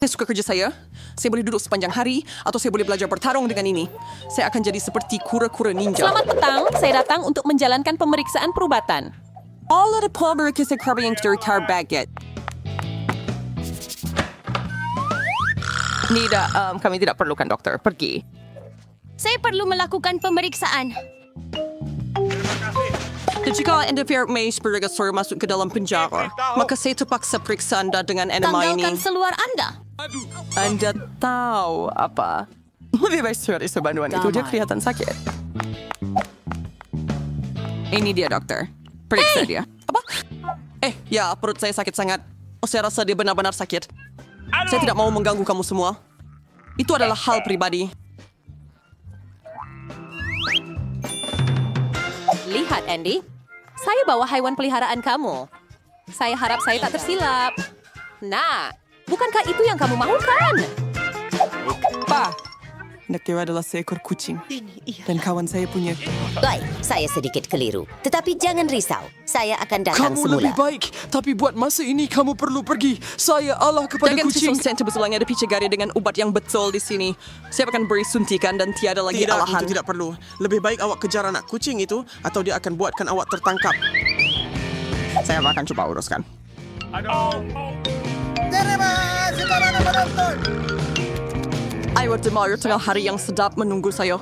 Saya suka kerja saya. Saya boleh duduk sepanjang hari atau saya boleh belajar bertarung dengan ini. Saya akan jadi seperti kura-kura ninja. Selamat petang, saya datang untuk menjalankan pemeriksaan perubatan. All ada pelajar kisah kerja yang terkar baget. Nida, kami tidak perlukan dokter. Pergi. Saya perlu melakukan pemeriksaan. Dan jika anda may supervisor masuk ke dalam penjara, maka saya terpaksa periksa anda dengan enema ini. Tanggalkan seluar Anda. Anda tahu apa? Lebih baik surat isi bantuan itu, dia kelihatan sakit. Ini dia, dokter. Periksa dia. Apa? Ya, perut saya sakit sangat. Saya rasa dia benar-benar sakit. Saya tidak mau mengganggu kamu semua. Itu adalah hal pribadi. Lihat, Andy. Saya bawa haiwan peliharaan kamu. Saya harap saya tak tersilap. Nah, bukankah itu yang kamu mahukan? Pak, anak dewa adalah seekor kucing. Dan kawan saya punya. Baik, saya sedikit keliru. Tetapi jangan risau, saya akan datang Kamu semula. lebih baik, tapi buat masa ini kamu perlu pergi. Saya Allah kepada Jangan kucing. susung senter bersulangnya ada picagari dengan ubat yang betul di sini. Saya akan beri suntikan dan tiada lagi Tidak, alahan. itu tidak perlu. Lebih baik awak kejar anak kucing itu atau dia akan buatkan awak tertangkap. Saya akan coba uruskan. Ayo Demar, tengah hari yang sedap menunggu saya.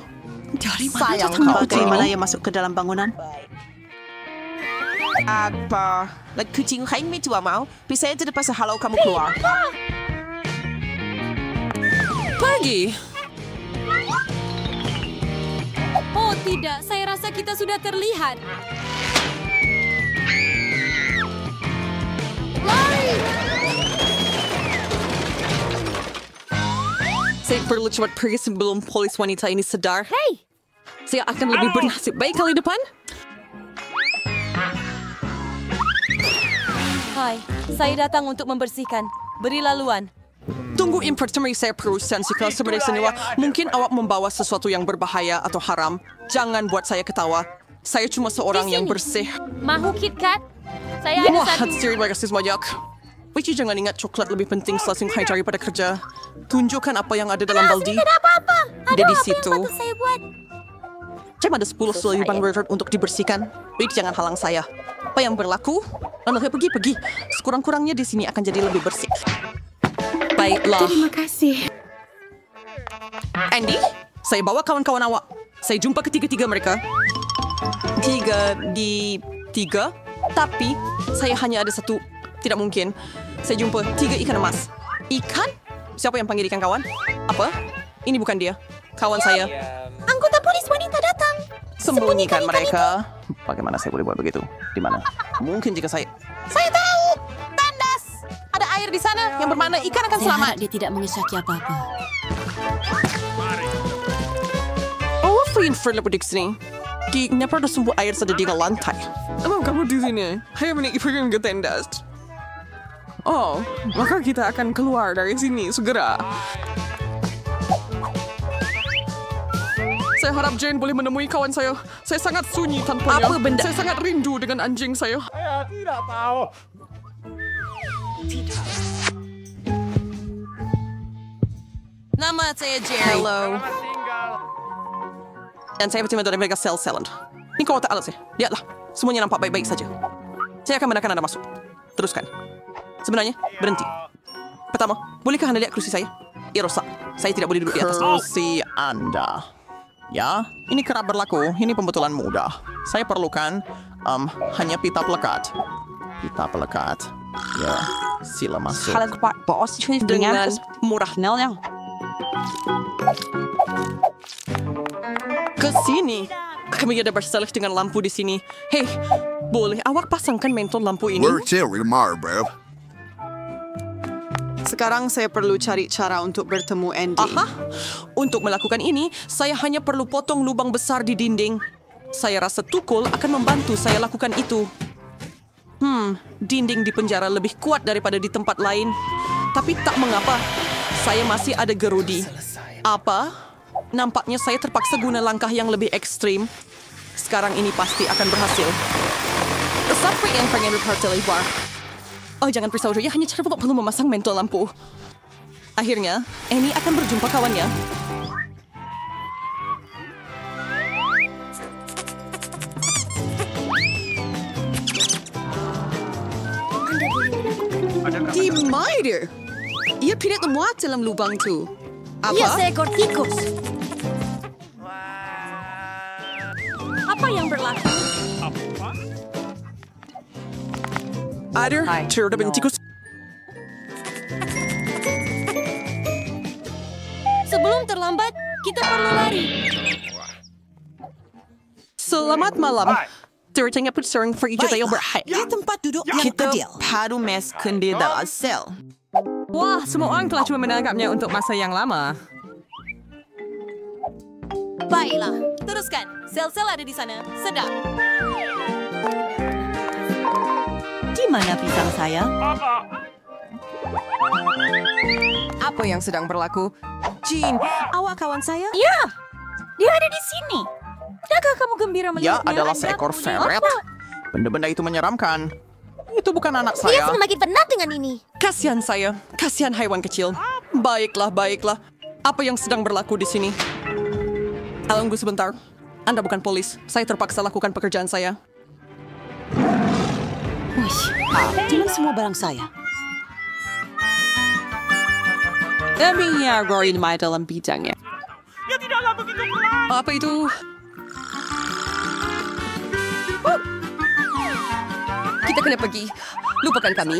Dari mana datang Bagaimana yang masuk ke dalam bangunan? Apa? Kucing kain tua mau? Bisa itu lepas halau kamu keluar. Pergi. Oh tidak, saya rasa kita sudah terlihat. Saya perlu cepat pergi sebelum polis wanita ini sadar. Hei, Saya akan lebih bernasib baik kali depan. Hai, saya datang untuk membersihkan. Beri laluan. Tunggu impertemi saya perusahaan si customer semua. Mungkin awak membawa sesuatu yang berbahaya atau haram. Jangan buat saya ketawa. Saya cuma seorang yang bersih. mahu KitKat? Saya ada Wah, satu. terima kasih banyak. Wiji, jangan ingat coklat lebih penting selasing hai daripada kerja. Tunjukkan apa yang ada dalam baldi. Tidak ada apa-apa. Dia Aduh, di apa situ. yang patut saya buat? Cuma ada 10 selaiban reserve untuk dibersihkan. Jadi jangan halang saya. Apa yang berlaku? Lalu pergi. Sekurang-kurangnya di sini akan jadi lebih bersih. Baiklah. Terima kasih. Andy, saya bawa kawan-kawan awak. Saya jumpa ketiga-tiga mereka. 3 tapi saya hanya ada 1. Tidak mungkin. Saya jumpa 3 ikan emas. Ikan? Siapa yang panggil ikan kawan? Apa? Ini bukan dia. Kawan saya. Anggota polis wanita datang. Sembunyikan mereka. Bagaimana saya boleh buat begitu? Di mana? Mungkin jika saya tahu! Tandas! Ada air di sana yang bermakna ikan akan Saya selamat. harap dia tidak mengesaki apa-apa. Oh, Fred lepas di sini. Kenapa ada sumber air sedang di lantai? Emang kamu di sini? Hanya menikmati pergi ke tendas. Oh, maka kita akan keluar dari sini segera. Saya harap Jane boleh menemui kawan saya. Saya sangat sunyi tanpanya. Apa benda? Saya sangat rindu dengan anjing saya. Nama saya Jerry. Hello. Dan saya berterima dari mereka sel-selan. Ini kau tak alas ya? Lihatlah, semuanya nampak baik-baik saja. Saya akan menekan Anda masuk. Teruskan. Sebenarnya, berhenti. Pertama, bolehkah Anda lihat kerusi saya? Ia rosak. Saya tidak boleh duduk di atas. Kerusi Anda. Ya, ini kerap berlaku. Ini pembetulan mudah. Saya perlukan hanya pita pelekat. Pita pelekat. Ya, sila masuk. Kalian kepak bos Dengan murah. Nelnya. Ke sini. Kami ada bersalih dengan lampu di sini. Hei, boleh awak pasangkan mentol lampu ini? We're Terry tomorrow, bro. Sekarang saya perlu cari cara untuk bertemu Andy. Aha, untuk melakukan ini, saya hanya perlu potong lubang besar di dinding. Saya rasa tukul akan membantu saya lakukan itu. Dinding di penjara lebih kuat daripada di tempat lain. Tapi tak mengapa, saya masih ada gerudi. Apa? Nampaknya saya terpaksa guna langkah yang lebih ekstrim. Sekarang ini pasti akan berhasil. Sampai yang pengen berharga lebar. Oh, jangan risau, ya hanya cara perlu memasang mentol lampu. Akhirnya, Annie akan berjumpa kawannya. Di mana dia? Ia pindah temuat dalam lubang tu. Apa? seekor tikus. Apa yang berlaku? Ada cerita tikus. Sebelum terlambat, kita perlu lari. Selamat malam. Tertanya putsering for ijazah yang berhak. Di tempat duduk yang Kita adil. Paru mes kendi dalam sel. Wah, semua orang telah cuma menangkapnya untuk masa yang lama. Baiklah, teruskan. Sel-sel ada di sana. Sedap. Di mana pisang saya? Apa yang sedang berlaku? Jean, awak kawan saya? Ya, dia ada di sini. Tidakkah kamu gembira Ya melihatnya? adalah Anda seekor punya ferret. apa? Benda-benda itu menyeramkan. Itu bukan anak Dia saya. semakin penat dengan ini. Kasihan saya. Kasihan haiwan kecil. Baiklah, baiklah. Apa yang sedang berlaku di sini? Tunggu sebentar. Anda bukan polis. Saya terpaksa lakukan pekerjaan saya. Di mana semua barang saya? Deminya Rory Mai dalam bidangnya. Apa itu? Kita kena pergi. Lupakan kami.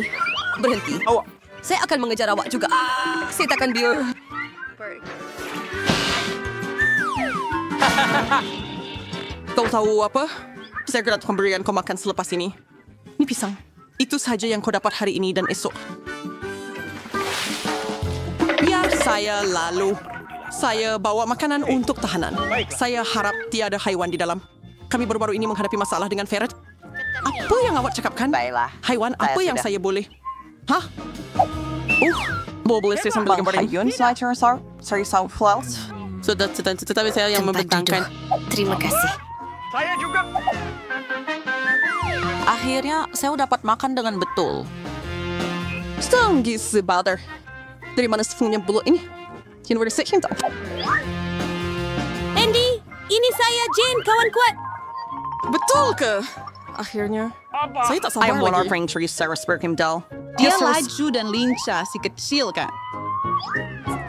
Berhenti. Saya akan mengejar awak juga. Saya takkan biar. Kau tahu apa? Saya akan memberikan kau makan selepas ini. Ini pisang. Itu saja yang kau dapat hari ini dan esok. Biar saya lalu. Saya bawa makanan untuk tahanan. Saya harap tiada haiwan di dalam. Kami baru-baru ini menghadapi masalah dengan ferret. Apa yang awak cakapkan? Baiklah. Haiwan apa yang saya boleh? Hah? Boleh saya sambil gambar ini? Sorry, flowers. Sudah, tetapi saya yang membentangkan. Terima kasih. Akhirnya, saya dapat makan dengan betul. Stanggi sebader. Dari mana sefunya bulu ini? Universitas yang tahu. Andy, ini saya Jane, kawan kuat. Betul ke? Akhirnya. Saya tak sabar lagi. I am one of Sarah Spurkimdal. Dia laju dan lincah, si kecil kan?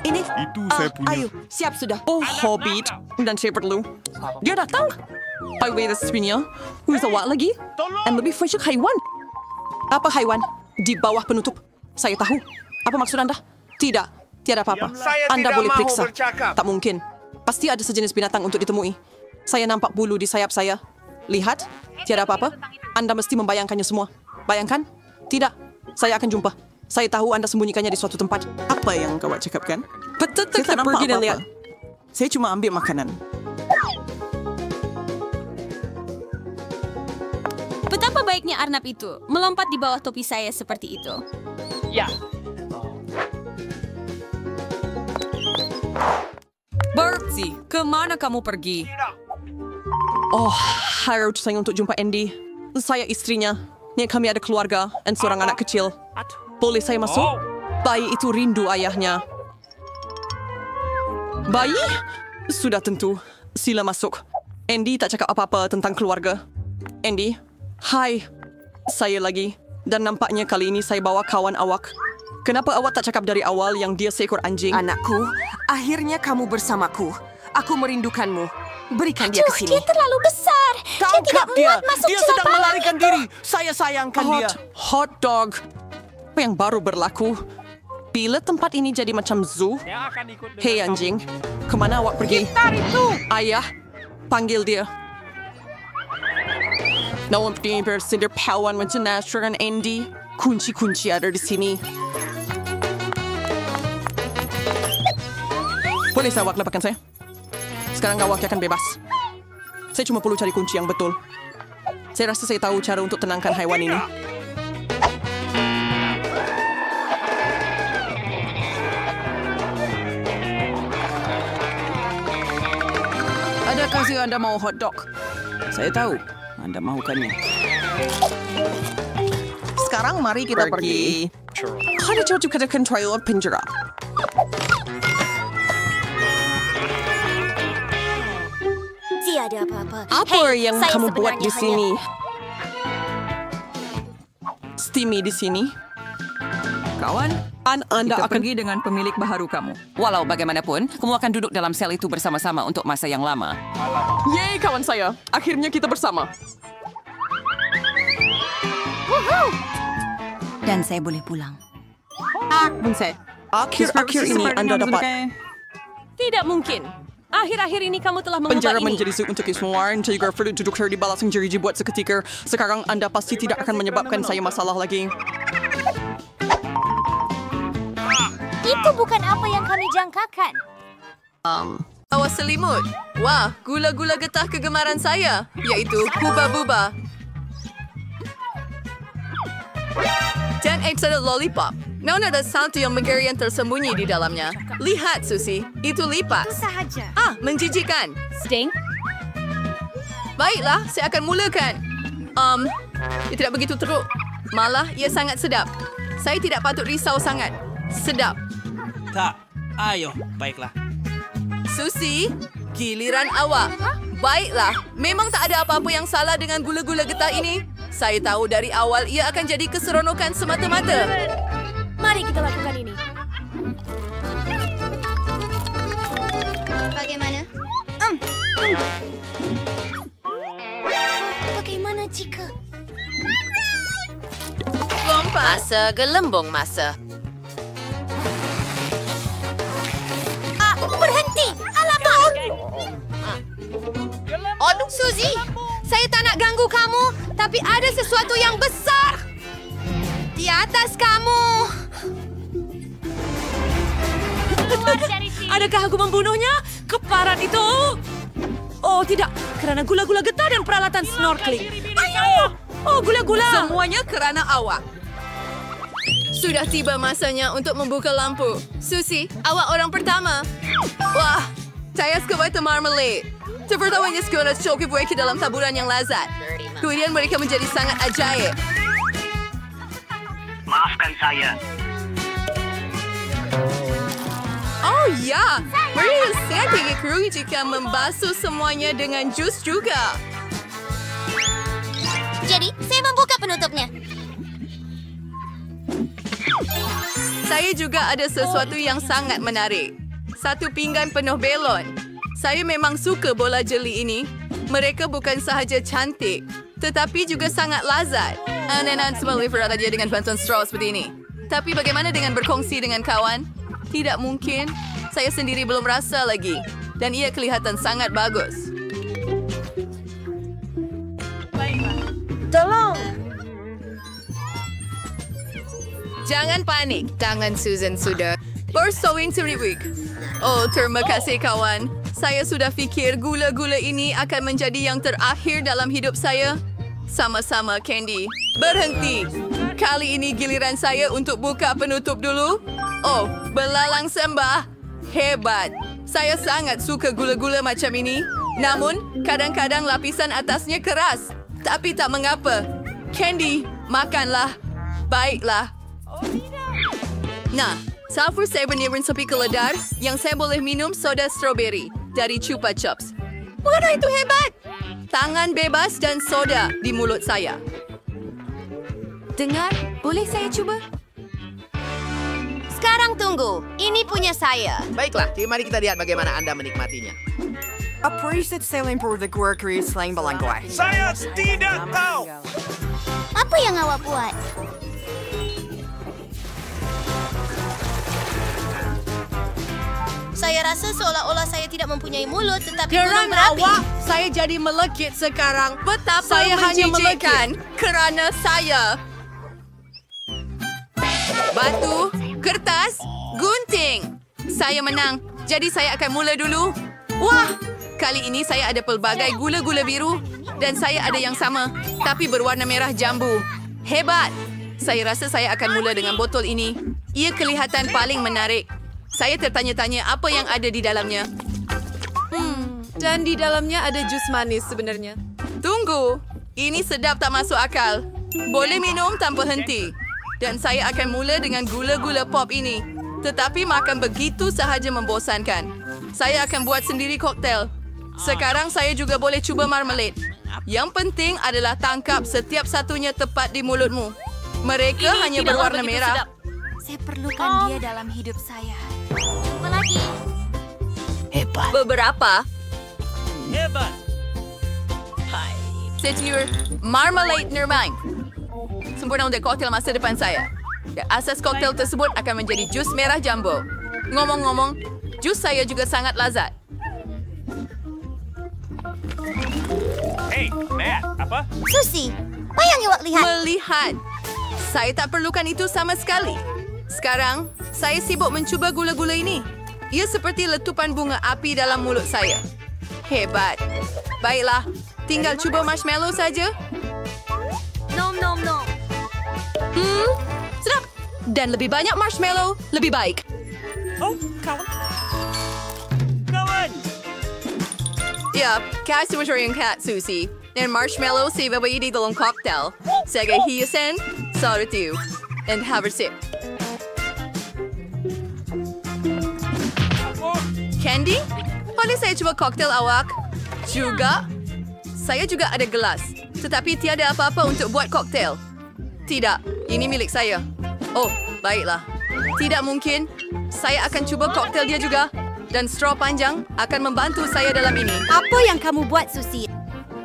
Ini. Itu saya punya. Ayo, siap sudah. Oh, Hobbit. Dan saya perlu. Dia datang. I weigh the spinya. Who's awak lagi? And lebih fresh haiwan. Apa haiwan? Di bawah penutup. Saya tahu. Apa maksud anda? Tidak. Tiada apa-apa. Anda boleh periksa. Tak mungkin. Pasti ada sejenis binatang untuk ditemui. Saya nampak bulu di sayap saya. Lihat. Tiada apa-apa. Anda mesti membayangkannya semua. Bayangkan? Tidak. Saya akan jumpa. Saya tahu anda sembunyikannya di suatu tempat. Apa yang kau cakapkan? Betul, Saya tak nampak pergi dan apa-apa. lihat. Saya cuma ambil makanan. Betapa baiknya arnab itu melompat di bawah topi saya seperti itu. Bertie, kemana kamu pergi? Oh, harus saya untuk jumpa Andy. Saya istrinya. Nih kami ada keluarga dan seorang anak kecil. Boleh saya masuk? Bayi itu rindu ayahnya. Bayi? Sudah tentu. Sila masuk. Andy tak cakap apa-apa tentang keluarga. Andy, hai. Saya lagi. Dan nampaknya kali ini saya bawa kawan awak. Kenapa awak tak cakap dari awal yang dia seekor anjing? Anakku, akhirnya kamu bersamaku. Aku merindukanmu. Berikan dia ke sini. Dia terlalu besar. Dia tidak muat masuk Dia celah sedang panas melarikan itu. diri. Saya sayangkan dia. Hot dog. Apa yang baru berlaku? Bila tempat ini jadi macam zoo? Hei anjing, kemana awak pergi? Ayah, panggil dia. Nawang bersindir pawan macam Nasra dan Andy. Kunci-kunci ada di sini. Boleh saya awak lepaskan saya? Sekarang awak akan bebas. Saya cuma perlu cari kunci yang betul. Saya rasa saya tahu cara untuk tenangkan haiwan ini. Adakah anda mau hot dog? Saya tahu. Anda mahukannya. Sekarang mari kita pergi. Ada jauh kata control penjara. ada apa-apa. Apa Hei, yang saya kamu buat sebenarnya di sini? Steamy di sini. Kawan, Anda kita akan pergi dengan pemilik baharu kamu. Walau bagaimanapun, kamu akan duduk dalam sel itu bersama-sama untuk masa yang lama. Yeay, kawan saya. Akhirnya kita bersama. Dan saya boleh pulang. Akhir-akhir ini Anda dapat Tidak mungkin. Akhir-akhir ini kamu telah mengubah penjara ini. menjadi untuk semua orang. Juga perlu duduk di balas yang jeriji buat seketika. Sekarang Anda pasti tidak akan menyebabkan saya masalah lagi. Itu bukan apa yang kami jangkakan. Awas selimut. Wah, gula-gula getah kegemaran saya, iaitu Huba-Buba. Dan ada lollipop. Namun ada satu yang mengerikan tersembunyi di dalamnya. Lihat, Susi. Itu lipas. Itu sahaja. Menjijikan. Sting, Baiklah, saya akan mulakan. Ia tidak begitu teruk. Malah, ia sangat sedap. Saya tidak patut risau sangat. Sedap. Tak. Ayo, baiklah. Susi, giliran awak. Baiklah, memang tak ada apa-apa yang salah dengan gula-gula getah ini. Saya tahu dari awal ia akan jadi keseronokan semata-mata. Mari kita lakukan ini. Bagaimana? Bagaimana jika... Masa gelembung masa. Berhenti! Alamak! Aduh, Suzy, saya tak nak ganggu kamu, tapi ada sesuatu yang besar di atas kamu. adakah aku membunuhnya? Keparat itu! Oh, tidak. Kerana gula-gula getah dan peralatan snorkeling. Ayo! Oh, gula-gula! Semuanya kerana awak. Sudah tiba masanya untuk membuka lampu. Susi, awak orang pertama. Wah, saya suka butter marmalade. Sepertinya suka coki mereka dalam taburan yang lazat. Kemudian mereka menjadi sangat ajaib. Maafkan saya. Oh ya, saya tidak kerugi jika membasuh semuanya dengan jus juga. Jadi, saya membuka penutupnya. Saya juga ada sesuatu yang sangat menarik. Satu pinggan penuh belon. Saya memang suka bola jeli ini. Mereka bukan sahaja cantik, tetapi juga sangat lazat. Anak-anak semua boleh berada dia dengan bantuan straw seperti ini. Tapi bagaimana dengan berkongsi dengan kawan? Tidak mungkin. Saya sendiri belum rasa lagi. Dan ia kelihatan sangat bagus. Tolong! Jangan panik. Tangan Susan sudah bersewing teriwik. Oh, terima kasih kawan. Saya sudah fikir gula-gula ini akan menjadi yang terakhir dalam hidup saya. Sama-sama, Candy. Berhenti. Kali ini giliran saya untuk buka penutup dulu. Oh, belalang sembah. Hebat. Saya sangat suka gula-gula macam ini. Namun, kadang-kadang lapisan atasnya keras. Tapi tak mengapa. Candy, makanlah. Baiklah. Nah, sulfur saya berniaran sepi keledar yang saya boleh minum soda strawberry dari Chupa Chups. Wah, itu hebat! Tangan bebas dan soda di mulut saya. Dengar, boleh saya cuba? Sekarang tunggu. Ini punya saya. Baiklah, mari kita lihat bagaimana Anda menikmatinya. Appreciate selling produk workery selain balangguai. Saya tidak tahu. Apa yang awak buat? Saya rasa seolah-olah saya tidak mempunyai mulut, tetapi belum berapi. Awak, saya jadi melekit sekarang. Betapa saya hanya melekit kerana saya. Batu, kertas, gunting. Saya menang. Jadi saya akan mula dulu. Wah, kali ini saya ada pelbagai gula-gula biru. Dan saya ada yang sama, tapi berwarna merah jambu. Hebat. Saya rasa saya akan mula dengan botol ini. Ia kelihatan paling menarik. Saya tertanya-tanya apa yang ada di dalamnya. Dan di dalamnya ada jus manis sebenarnya. Tunggu. Ini sedap tak masuk akal. Boleh minum tanpa henti. Dan saya akan mula dengan gula-gula pop ini. Tetapi makan begitu sahaja membosankan. Saya akan buat sendiri koktel. Sekarang saya juga boleh cuba marmalade. Yang penting adalah tangkap setiap satunya tepat di mulutmu. Mereka hanya berwarna merah. Saya perlukan dia dalam hidup saya. Coba lagi. Hebat. Beberapa. Hebat. Setiur marmalade Nirmine. Sempurna untuk koktel masa depan saya. Asas koktel tersebut akan menjadi jus merah jambu. Ngomong-ngomong, jus saya juga sangat lazat. Hey, Matt, apa? Susi, apa yang awak lihat? Melihat. Saya tak perlukan itu sama sekali. Sekarang, saya sibuk mencuba gula-gula ini. Ia seperti letupan bunga api dalam mulut saya. Hebat. Baiklah, tinggal cuba marshmallow saja. Nom. Sedap. Dan lebih banyak marshmallow, lebih baik. Oh, kawan. Kawan. Ya, kasih mencuri kat Susi. Dan marshmallow saya babai di dalam koktel. Sebagai hiasan, satu. Dan habersip. Candy? Boleh saya cuba koktel awak? Juga? Saya juga ada gelas. Tetapi tiada apa-apa untuk buat koktel. Tidak, ini milik saya. Oh, baiklah. Tidak mungkin. Saya akan cuba koktel dia juga. Dan straw panjang akan membantu saya dalam ini. Apa yang kamu buat, Susi?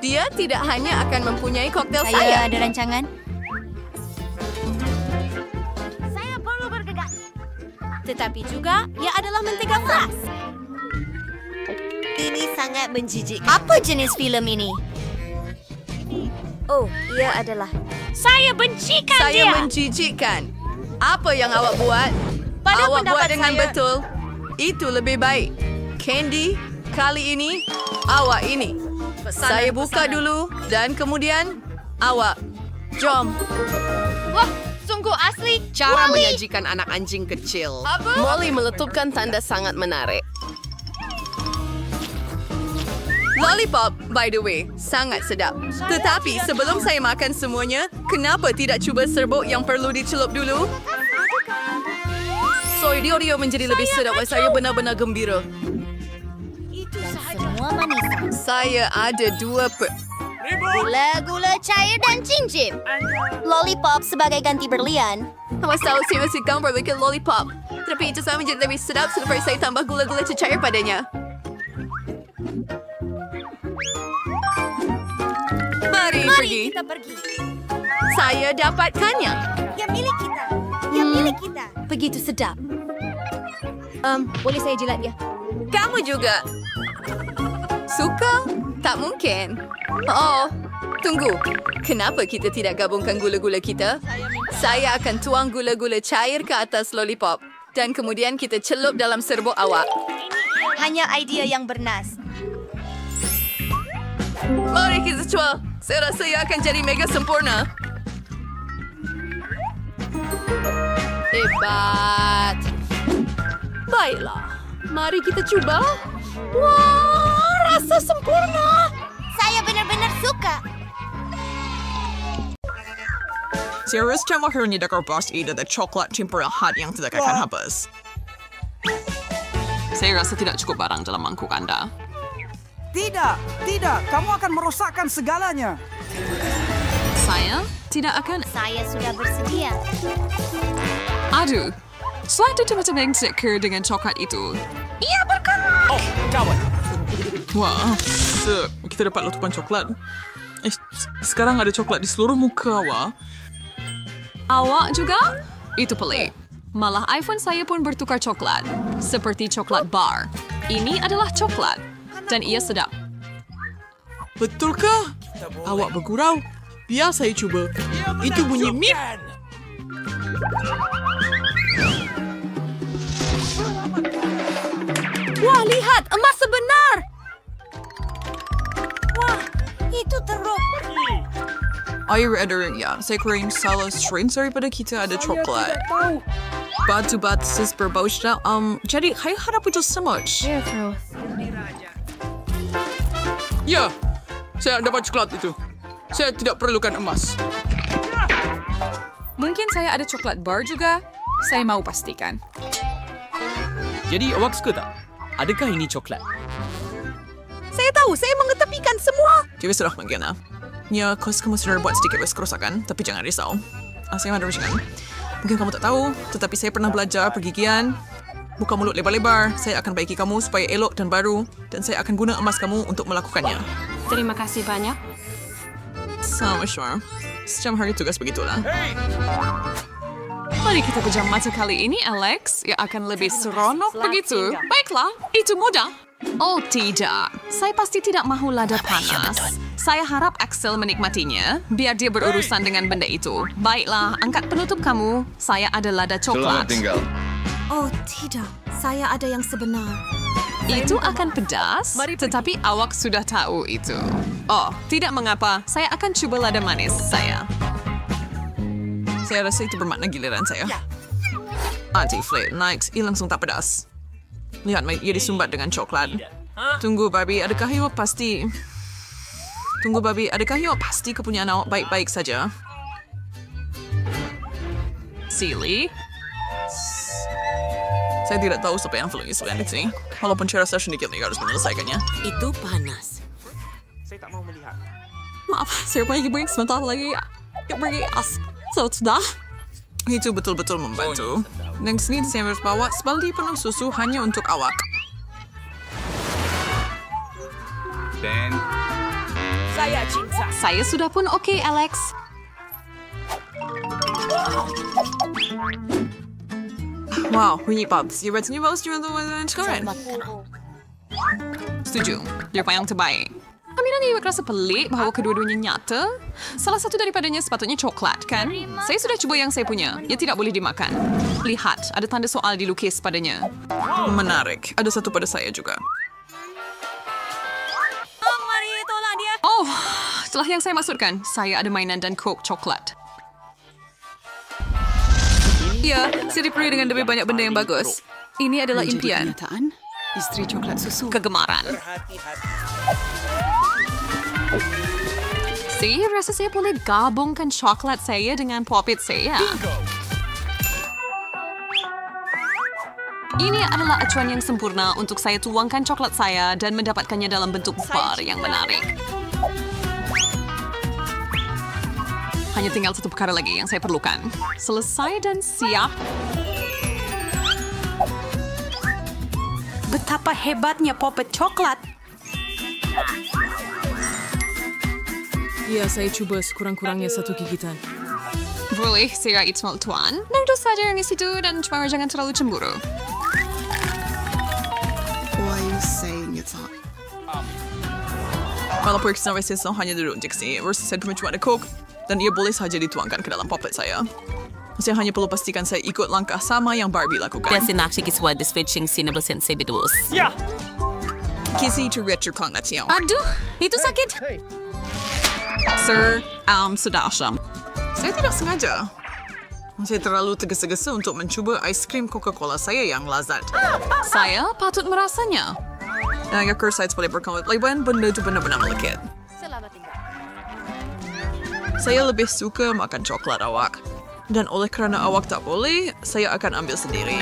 Dia tidak hanya akan mempunyai koktel Saya saya. ada rancangan. Saya perlu bergegas. Tetapi juga, ia adalah mentega fras. Ini sangat menjijikkan. Apa jenis filem ini? Oh, ia adalah. Saya bencikan Saya dia. menjijikkan. Apa yang awak buat? Pada Awak buat pendapat dengan saya- betul. Itu lebih baik. Candy, kali ini, awak ini. Saya buka dulu dan kemudian awak. Jom. Wah, sungguh asli. Cara Wally. menyajikan anak anjing kecil. Apa? Molly meletupkan tanda sangat menarik. Lollipop, by the way, sangat sedap. Tetapi sebelum saya makan semuanya, kenapa tidak cuba serbuk yang perlu dicelup dulu? Soy Dio menjadi lebih sedap. Saya benar-benar gembira. Semua manis. Saya ada dua Gula-gula cair dan cincin. Lollipop sebagai ganti berlian. Awas tahu saya masih gambar bikin lollipop. Tetapi itu sama menjadi lebih sedap selepas saya tambah gula-gula cecair padanya. Mari pergi. Kita pergi. Saya dapatkannya. Yang milik kita. Yang milik kita. Begitu sedap. Boleh saya jilat dia? Kamu juga. Suka? Tak mungkin. Oh, tunggu. Kenapa kita tidak gabungkan gula-gula kita? Saya akan tuang gula-gula cair ke atas lollipop. Dan kemudian kita celup dalam serbuk awak. Hanya idea yang bernas. Mari kita cuba. Saya rasa ia akan jadi mega sempurna. Hebat. Baiklah. Mari kita cuba. Wah, rasa sempurna. Saya benar-benar suka. Serius macam akhirnya dekor bos ide the coklat tempura hot yang tidak akan habis. Saya rasa tidak cukup barang dalam mangkuk anda. Tidak. Kamu akan merosakkan segalanya. Saya tidak akan... Saya sudah bersedia. Aduh, suatu tempat yang seker dengan coklat itu. Ia bergerak. Oh, kawan. Wah, kita dapat letupan coklat. Sekarang ada coklat di seluruh muka awak. Awak juga? Itu pelik. Malah iPhone saya pun bertukar coklat. Seperti coklat bar. Ini adalah coklat. Dan ia sedap. Betulkah? Awak bergurau? Biar saya cuba. Itu bunyi mip. Wah, lihat! Emas sebenar! Wah, itu teruk. Air ya. Saya kira salah strain daripada kita ada coklat. Batu-batu berbau sedap. Jadi, saya harap itu semut. Ya, saya dapat coklat itu. Saya tidak perlukan emas. Mungkin saya ada coklat bar juga. Saya mau pastikan. Jadi awak suka tak? Adakah ini coklat? Saya tahu tahu, saya mengetepikan semua. Jadi sudah menggena. Ya, kamu sudah buat sedikit kerusakan, tapi jangan risau. Saya ada ujian. Mungkin kamu tak tahu, tetapi saya pernah belajar pergigian. Buka mulut lebar-lebar. Saya akan baiki kamu supaya elok dan baru. Dan saya akan guna emas kamu untuk melakukannya. Terima kasih banyak. Sama sure. Sejam hari tugas begitulah. Mari kita pejam mata kali ini, Alex. Ya akan lebih seronok begitu. Baiklah, itu mudah. Oh tidak, saya pasti tidak mahu lada panas. Saya harap Axel menikmatinya, biar dia berurusan dengan benda itu. Baiklah, angkat penutup kamu. Saya ada lada coklat. Selamat tinggal. Oh tidak, saya ada yang sebenar. Itu akan pedas, tetapi awak sudah tahu itu. Oh, tidak mengapa. Saya akan cuba lada manis saya. Saya rasa itu bermakna giliran saya. Anti-flake, naik, langsung tak pedas. Lihat, ia disumbat dengan coklat. Tunggu, Barbie, adakah awak pasti... Tunggu, Barbie, adakah awak pasti kepunyaan awak baik-baik saja? Silly. Saya tidak tahu siapa yang perlu isukan di sini. Walaupun saya rasa sedikit lagi harus menyelesaikannya. Itu panas. Saya tak mau melihat. Maaf, saya pergi break sebentar lagi. Pergi sudah. Itu betul-betul membantu. Dan sini saya harus bawa sebaldi penuh susu hanya untuk awak. Dan Saya cinta. Saya sudah pun oke, Alex. Wow, bunyi Pops. Ya berarti bagus juga untuk sekarang. Setuju. Dia yang terbaik. Aminan ia rasa pelik bahawa kedua-duanya nyata. Salah satu daripadanya sepatutnya coklat, kan? Saya sudah cuba yang saya punya. Ia tidak boleh dimakan. Lihat, ada tanda soal dilukis padanya. Menarik. Ada satu pada saya juga. Mari tolak dia. Oh, setelah yang saya maksudkan, saya ada mainan dan Coke coklat. Ya, saya diberi dengan lebih banyak benda yang bagus. Ini adalah impian. Kenyataan, istri coklat susu. Kegemaran. Saya rasa saya boleh gabungkan coklat saya dengan popit saya. Ini adalah acuan yang sempurna untuk saya tuangkan coklat saya dan mendapatkannya dalam bentuk bar yang menarik. Hanya tinggal satu perkara lagi yang saya perlukan. Selesai dan siap. Betapa hebatnya popet coklat. Ya, saya cuba sekurang-kurangnya satu gigitan. Boleh, saya Itmal Tuan. Nangdo saja yang di situ dan cuma jangan terlalu cemburu. Why are you saying it's hot? Kalau periksa saya hanya duduk di sini, versi saya cuma ada Coke, dan ia boleh saja dituangkan ke dalam poplet saya. Saya hanya perlu pastikan saya ikut langkah sama yang Barbie lakukan. Dessa naksikiswa desfetching sinabel sensei bedus. Ya! Kisi tergetur konglatio. Aduh, itu sakit. Sir, sudah asyam. Saya tidak sengaja. Saya terlalu tergesa-gesa untuk mencuba aiskrim Coca-Cola saya yang lazat. Saya patut merasanya. Dan agar saya boleh berkomitmen, benda itu benar-benar melekit. Selamat tinggal. Saya lebih suka makan coklat awak. Dan oleh kerana awak tak boleh, saya akan ambil sendiri.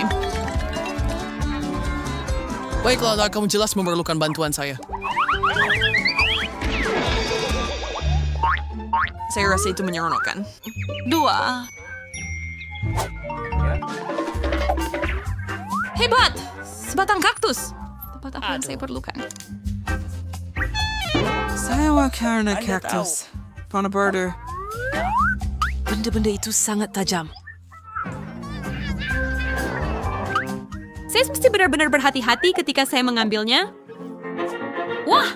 Baiklah, kamu jelas memerlukan bantuan saya. Saya rasa itu menyeronokkan. 2. Hebat! Sebatang kaktus. Tepat apa yang saya perlukan. Saya karena kaktus. Pana birder. Benda-benda itu sangat tajam. Saya mesti benar-benar berhati-hati ketika saya mengambilnya. Wah,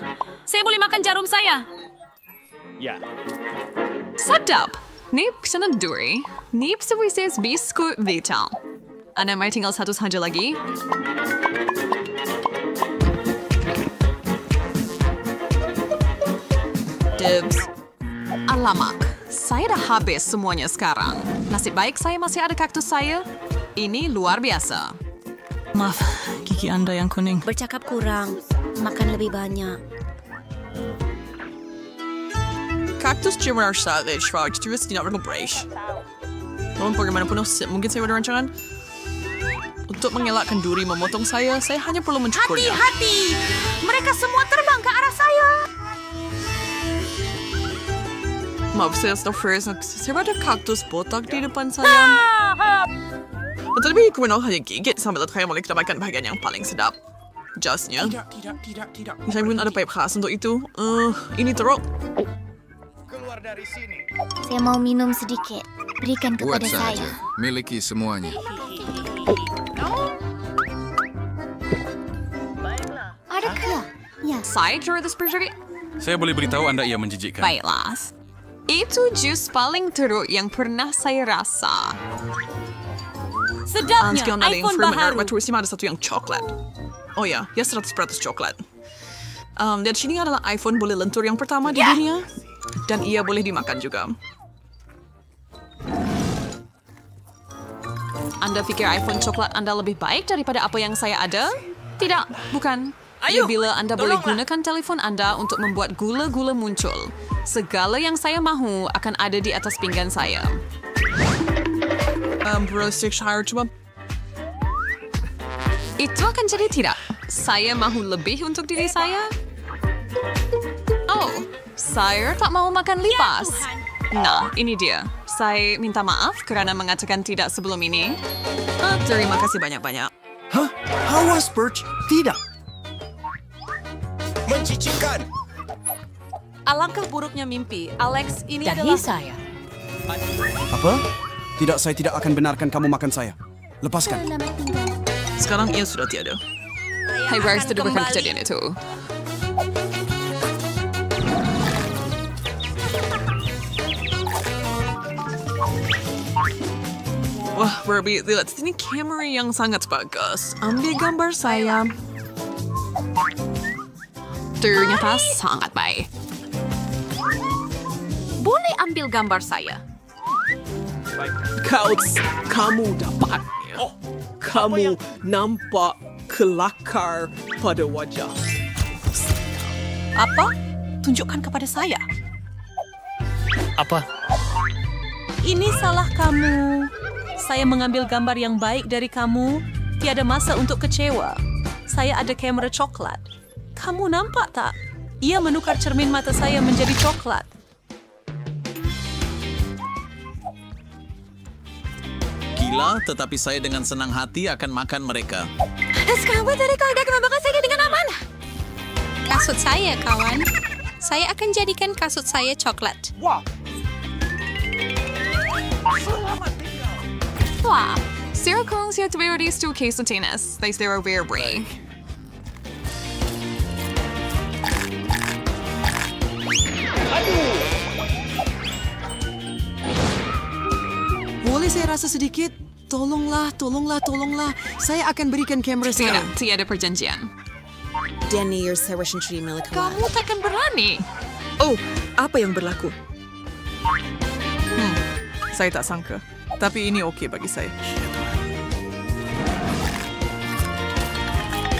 saya boleh makan jarum saya. Ya. Sedap! Nip sana duri. Nip sewises biskut vital. Anda may tinggal satu saja lagi. Dibs. Alamak, saya dah habis semuanya sekarang. Nasib baik saya masih ada kaktus saya. Ini luar biasa. Maaf, gigi Anda yang kuning. Bercakap kurang, makan lebih banyak. Kaktus cuma savage, terus tidak berkompres. Walaupun bagaimanapun, mungkin saya ada rancangan. Untuk mengelakkan duri memotong saya hanya perlu mencukurnya. Hati-hati! Mereka semua terbang ke arah saya. Maaf, saya saya ada kaktus botak di depan saya. Tetapi kriminal hanya gigit sambil saya mulai kita makan bahagian yang paling sedap. Jasnya. Tidak. Saya pun ada pipe khas untuk itu. Ini teruk. Keluar dari sini. Saya mau minum sedikit. Berikan kepada Buat saya. saja. Miliki semuanya. Adakah? Ya. Saya terus berjari. Saya boleh beritahu anda ia menjijikkan. Baiklah. Itu jus paling teruk yang pernah saya rasa. Sedapnya Sekian ada yang iPhone fermented, baharu. terusnya ada satu yang coklat. Oh ya, 100% coklat. Dan sini adalah iPhone boleh lentur yang pertama di dunia. Dan ia boleh dimakan juga. Anda pikir iPhone coklat Anda lebih baik daripada apa yang saya ada? Tidak, bukan. Ayo, Bila Anda boleh gunakan telefon Anda untuk membuat gula-gula muncul. Segala yang saya mahu akan ada di atas pinggan saya. Worcestershire, coba. Itu akan jadi tidak. Saya mahu lebih untuk diri saya. Oh, saya tak mau makan lipas. Nah, ini dia. Saya minta maaf kerana mengatakan tidak sebelum ini. Terima kasih banyak-banyak. Hah? Awas, Birch. Tidak. Mencicikkan. Alangkah buruknya mimpi. Alex, ini Dahi adalah... saya. Apa? Tidak, saya tidak akan benarkan kamu makan saya. Lepaskan. Sekarang ia sudah tiada. Hai, Bryce, tidak bukan kejadian itu. Wah, Barbie, lihat sini kamera yang sangat bagus. Ambil gambar saya. Ternyata sangat baik. Boleh ambil gambar saya? Kamu dapatnya. Kamu nampak kelakar pada wajah. Apa? Tunjukkan kepada saya. Apa? Ini salah kamu. Saya mengambil gambar yang baik dari kamu. Tiada masa untuk kecewa. Saya ada kamera coklat. Kamu nampak tak? Ia menukar cermin mata saya menjadi coklat. Gila, tetapi saya dengan senang hati akan makan mereka. Sekarang dari keluarga kemampuan saya dengan aman. Kasut saya, kawan. Saya akan jadikan kasut saya coklat. Wah. Wah, Sarah kung siya tuwirtis to case of tennis. They Sarah rare break. Boleh saya rasa sedikit? Tolonglah. Saya akan berikan kamera saya. Tiada perjanjian. Danny, saya sendiri milik Kamu takkan berani. Oh, apa yang berlaku? Saya tak sangka. Tapi ini okey bagi saya.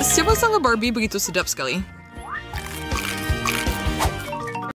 Siapa sangka Barbie begitu sedap sekali?